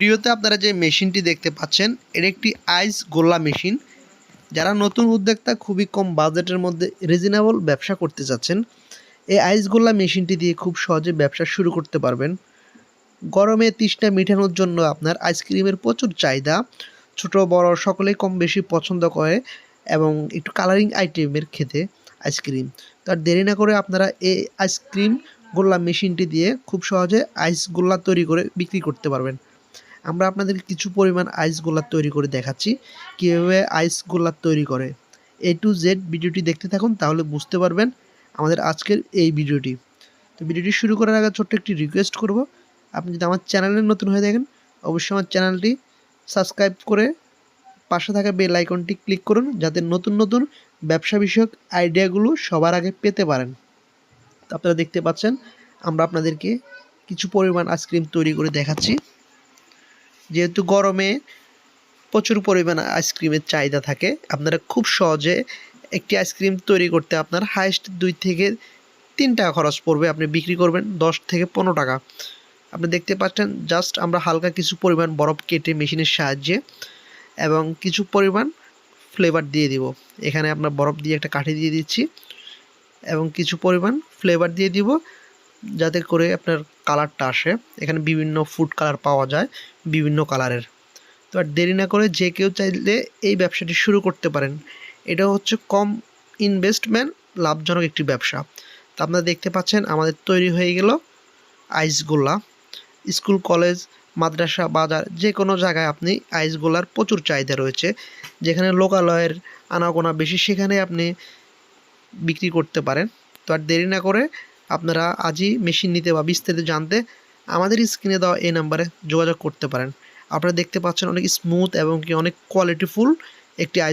ভিডিওতে আপনারা যে মেশিনটি দেখতে পাচ্ছেন এটা একটি আইস গোল্লা মেশিন। যারা নতুন উদ্যোক্তা খুবই কম বাজেটের মধ্যে রিজনেবল ব্যবসা করতে চাচ্ছেন, এই আইস গোল্লা মেশিনটি দিয়ে খুব সহজে ব্যবসা শুরু করতে পারবেন। গরমে তৃষ্ণা মেটানোর জন্য আপনার আইসক্রিমের প্রচুর চাহিদা, ছোট বড় সকলেই কম বেশি পছন্দ করে এবং একটু কালারিং আইটেমের খেতে আইসক্রিম। তো আর দেরি না করে আপনারা এই আইসক্রিম গোল্লা মেশিনটি দিয়ে খুব সহজে আইস গোল্লা তৈরি করে বিক্রি করতে পারবেন। আমরা আপনাদেরকে কিছু পরিমাণ আইস গোল্লা তৈরি করে দেখাচ্ছি কীভাবে আইস গোল্লা তৈরি করে। A to Z ভিডিওটি দেখতে থাকুন, তাহলে বুঝতে পারবেন আমাদের আজকের এই ভিডিওটি। তো ভিডিওটি শুরু করার আগে ছোট্ট একটি রিকোয়েস্ট করব, আপনি যদি আমার চ্যানেলে নতুন হয়ে থাকেন অবশ্যই আমার চ্যানেলটি সাবস্ক্রাইব করে পাশে থাকা বেল আইকনটি ক্লিক করুন, যাতে নতুন নতুন ব্যবসা বিষয়ক আইডিয়াগুলো সবার আগে পেতে পারেন। তো আপনারা দেখতে পাচ্ছেন আমরা আপনাদেরকে কিছু পরিমাণ আইসক্রিম তৈরি করে দেখাচ্ছি। যেহেতু গরমে প্রচুর পরিমাণ আইসক্রিমের চাহিদা থাকে, আপনারা খুব সহজে একটি আইসক্রিম তৈরি করতে আপনার হাইয়েস্ট 2 থেকে 3 টাকা খরচ পড়বে। আপনি বিক্রি করবেন 10 থেকে 15 টাকা। আপনি দেখতে পাচ্ছেন জাস্ট আমরা হালকা কিছু পরিমাণ বরফ কেটে মেশিনের সাহায্যে এবং কিছু পরিমাণ ফ্লেভার দিয়ে দিব। এখানে আপনার বরফ দিয়ে একটা কাঠি দিয়ে দিচ্ছি এবং কিছু পরিমাণ ফ্লেভার দিয়ে দিব, যাতে করে আপনার কালারটা আসে। এখানে বিভিন্ন ফুড কালার পাওয়া যায়, বিভিন্ন কালারের। তো আর দেরি না করে যে কেউ চাইলে এই ব্যবসাটি শুরু করতে পারেন। এটা হচ্ছে কম ইনভেস্টমেন্ট লাভজনক একটি ব্যবসা। তো আপনারা দেখতে পাচ্ছেন আমাদের তৈরি হয়ে গেল আইস গোল্লা। স্কুল, কলেজ, মাদ্রাসা, বাজার যে কোনো জায়গায় আপনি আইস গোল্লার প্রচুর চাহিদা রয়েছে। যেখানে লোকালয়ের আনাগোনা বেশি, সেখানে আপনি বিক্রি করতে পারেন। তো আর দেরি না করে আপনারা আজই মেশিন নিতে বা বিস্তারিত জানতে আমাদের স্ক্রিনে দেওয়া এই নাম্বারে যোগাযোগ করতে পারেন। আপনারা দেখতে পাচ্ছেন অনেক স্মুথ এবং কি অনেক কোয়ালিটিফুল একটি আইস